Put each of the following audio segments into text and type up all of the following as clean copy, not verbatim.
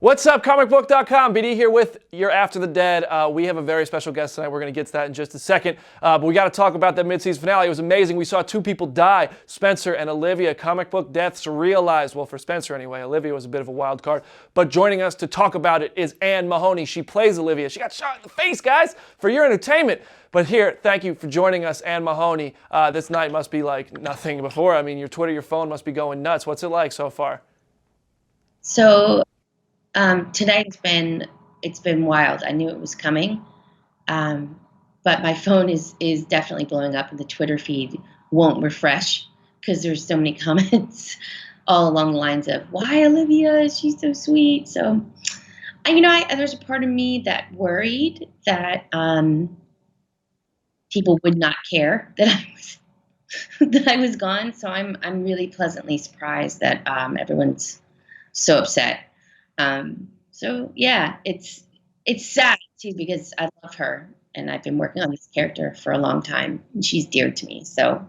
What's up, Comicbook.com? BD here with your After the Dead. We have a very special guest tonight. We're going to get to that in just a second. But we got to talk about that mid-season finale. It was amazing. We saw two people die, Spencer and Olivia. Comic book deaths realized. Well, for Spencer anyway. Olivia was a bit of a wild card. But joining us to talk about it is Mahoney. She plays Olivia. She got shot in the face, guys, for your entertainment. But here, thank you for joining us, Mahoney. This night must be like nothing before. I mean, your Twitter, your phone must be going nuts. What's it like so far? So today it's been wild. I knew it was coming, but my phone is definitely blowing up, and the Twitter feed won't refresh because there's so many comments all along the lines of "Why Olivia? She's so sweet." So, there's a part of me that worried that people would not care that I was gone. So I'm really pleasantly surprised that everyone's so upset. So yeah, it's sad too because I love her and I've been working on this character for a long time and she's dear to me. So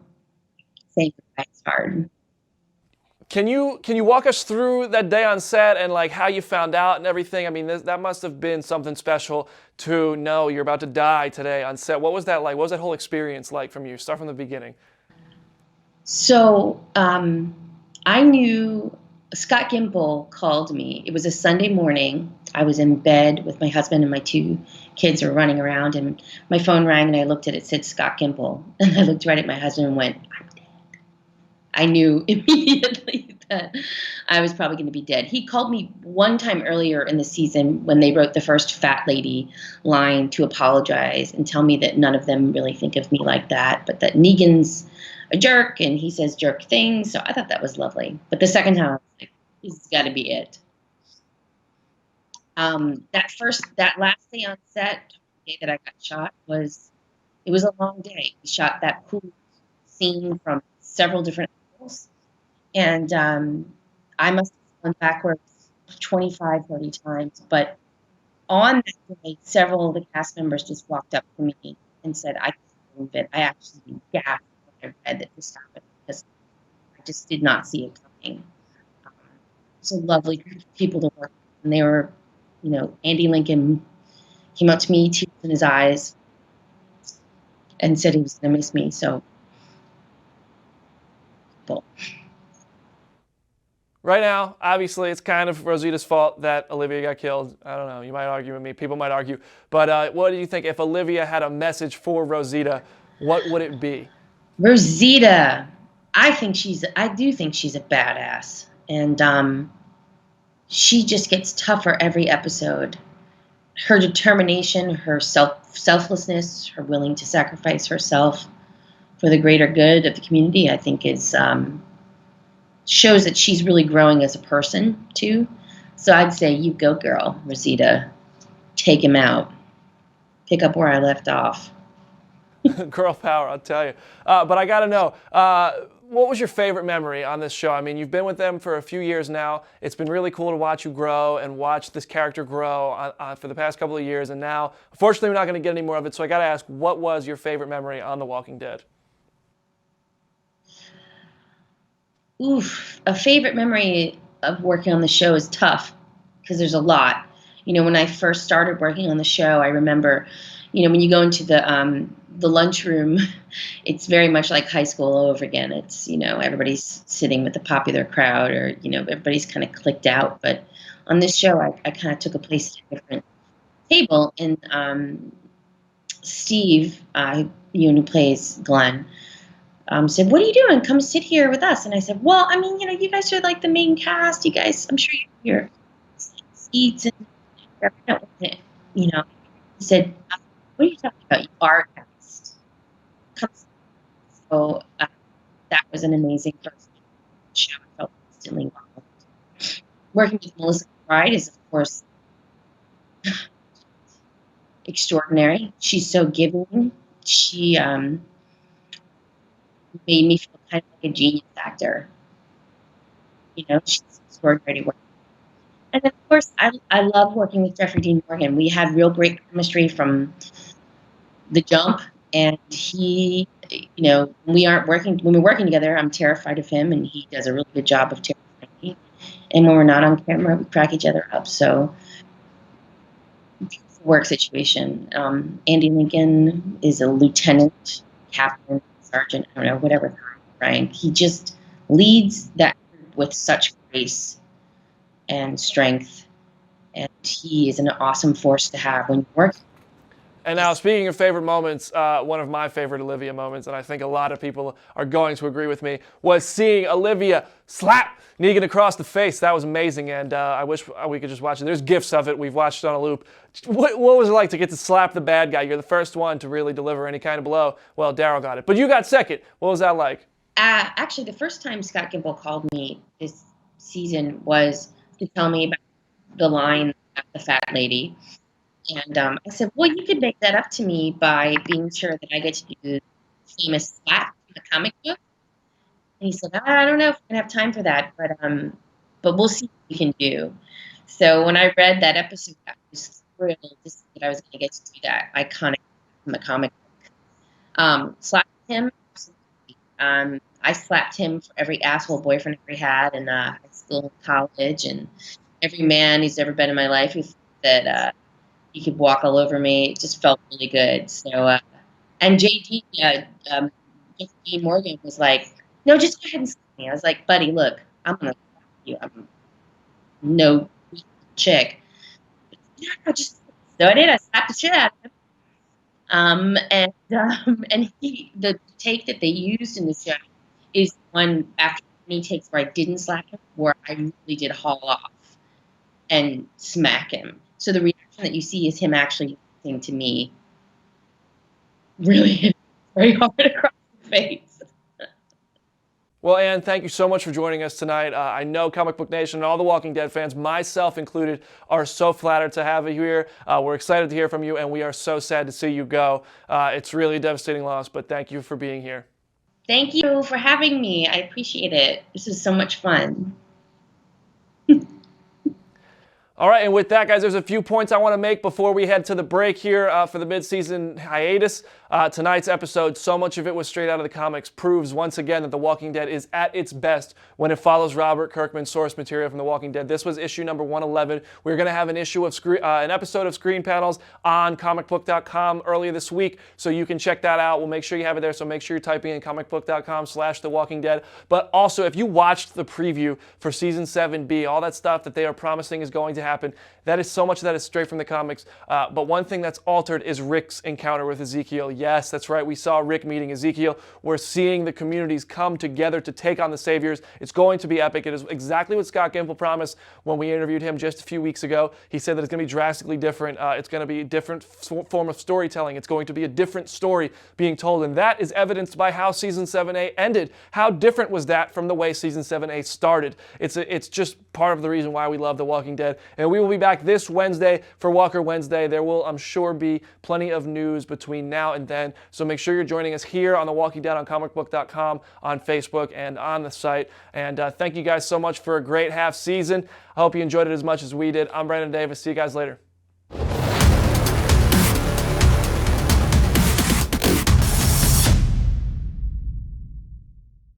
saying goodbye is hard. Can you walk us through that day on set and like how you found out and everything? I mean, that must have been something special to know you're about to die today on set. What was that like? What was that whole experience like from you? Start from the beginning. So I knew Scott Gimple called me. It was a Sunday morning. I was in bed with my husband and my two kids were running around, and my phone rang, and I looked at it. It said Scott Gimple, and I looked right at my husband and went, "I'm dead." I knew immediately that I was probably going to be dead. He called me one time earlier in the season when they wrote the first fat lady line to apologize and tell me that none of them really think of me like that, but that Negan's a jerk and he says jerk things. So I thought that was lovely. But the second time, I was like, this has got to be it. That last day on set, the day that I got shot, it was a long day. We shot that cool scene from several different angles. And I must have gone backwards 25, 30 times. But on that day, several of the cast members just walked up to me and said, I can't believe it. I actually gasped when I read that this happened because I just did not see it coming. It's a lovely group of people to work with. And they were, Andy Lincoln came up to me, tears in his eyes, and said he was going to miss me. So, Right now, obviously, it's kind of Rosita's fault that Olivia got killed. I don't know. You might argue with me. People might argue. But what do you think? If Olivia had a message for Rosita, what would it be? Rosita, I do think she's a badass. And she just gets tougher every episode. Her determination, her selflessness, her willing to sacrifice herself for the greater good of the community, I think is shows that she's really growing as a person too. So I'd say you go, girl, Rosita. Take him out. Pick up where I left off. Girl power, I'll tell you. But I got to know, what was your favorite memory on this show? I mean, you've been with them for a few years now. It's been really cool to watch you grow and watch this character grow for the past couple of years. And now, unfortunately, we're not going to get any more of it. So I got to ask, what was your favorite memory on The Walking Dead? Oof, a favorite memory of working on the show is tough because there's a lot. When I first started working on the show, I remember, when you go into the lunchroom, it's very much like high school all over again. It's, everybody's sitting with the popular crowd or, everybody's kind of clicked out. But on this show, I kind of took a place at a different table. And Steve, who plays Glenn, said, "What are you doing? Come sit here with us." And I said, "Well, I mean, you guys are like the main cast. You guys, I'm sure you're seats and everything." He said, "What are you talking about? You are a cast." So that was an amazing first show. I felt instantly welcomed. Working with Melissa McBride is, of course, extraordinary. She's so giving. She made me feel kind of like a genius actor. She's extraordinary to work with. And of course, I love working with Jeffrey Dean Morgan. We had real great chemistry from the jump. And he, when we're working together, I'm terrified of him, and he does a really good job of terrifying me. And when we're not on camera, we crack each other up. So it's a work situation. Andy Lincoln is a lieutenant, captain, sergeant, I don't know, whatever rank. He just leads that group with such grace and strength. And he is an awesome force to have when you work. And now, speaking of favorite moments, one of my favorite Olivia moments, and I think a lot of people are going to agree with me, was seeing Olivia slap Negan across the face. That was amazing, and I wish we could just watch it. There's GIFs of it. We've watched it on a loop. What was it like to get to slap the bad guy? You're the first one to really deliver any kind of blow. Well, Daryl got it, but you got second. What was that like? Actually, the first time Scott Gimple called me this season was to tell me about the line, the fat lady. And I said, well, you could make that up to me by being sure that I get to do the famous slap in the comic book. And he said, I don't know if we're going to have time for that, but we'll see what we can do. So when I read that episode, I was thrilled to see that I was going to get to do that iconic in the comic book. Slapped him, absolutely. I slapped him for every asshole boyfriend I ever had in high school and college, and every man who's ever been in my life who said he could walk all over me. It just felt really good. So, and JD, J. Morgan was like, no, just go ahead and slap me. I was like, buddy, look, I'm going to slap you. I'm no chick. Yeah, so I did. I slapped the shit out of him. And the take that they used in the show is one after many takes where I didn't slap him, where I really did haul off and smack him. So the reaction that you see is him actually listening to me really hit very hard across the face. Well, Ann, thank you so much for joining us tonight. I know Comic Book Nation and all the Walking Dead fans, myself included, are so flattered to have you here. We're excited to hear from you, and we are so sad to see you go. It's really a devastating loss, but thank you for being here. Thank you for having me. I appreciate it. This is so much fun. All right, and with that, guys, there's a few points I want to make before we head to the break here for the mid-season hiatus. Tonight's episode, so much of it was straight out of the comics, proves once again that The Walking Dead is at its best when it follows Robert Kirkman's source material from The Walking Dead. This was issue number 111. We're going to have an episode of Screen Panels on Comicbook.com earlier this week, so you can check that out. We'll make sure you have it there, so make sure you're typing in Comicbook.com/The Walking Dead. But also, if you watched the preview for Season 7B, all that stuff that they are promising is going to happen, that is so much of that is straight from the comics. But one thing that's altered is Rick's encounter with Ezekiel. Yes, that's right. We saw Rick meeting Ezekiel. We're seeing the communities come together to take on the Saviors. It's going to be epic. It is exactly what Scott Gimple promised when we interviewed him just a few weeks ago. He said that it's going to be drastically different. It's going to be a different form of storytelling. It's going to be a different story being told. And that is evidenced by how Season 7A ended. How different was that from the way Season 7A started? It's just part of the reason why we love The Walking Dead. And we will be back this Wednesday for Walker Wednesday. There will, I'm sure, be plenty of news between now and then. So make sure you're joining us here on The Walking Dead on Comicbook.com, on Facebook, and on the site. And thank you guys so much for a great half season. I hope you enjoyed it as much as we did. I'm Brandon Davis. See you guys later.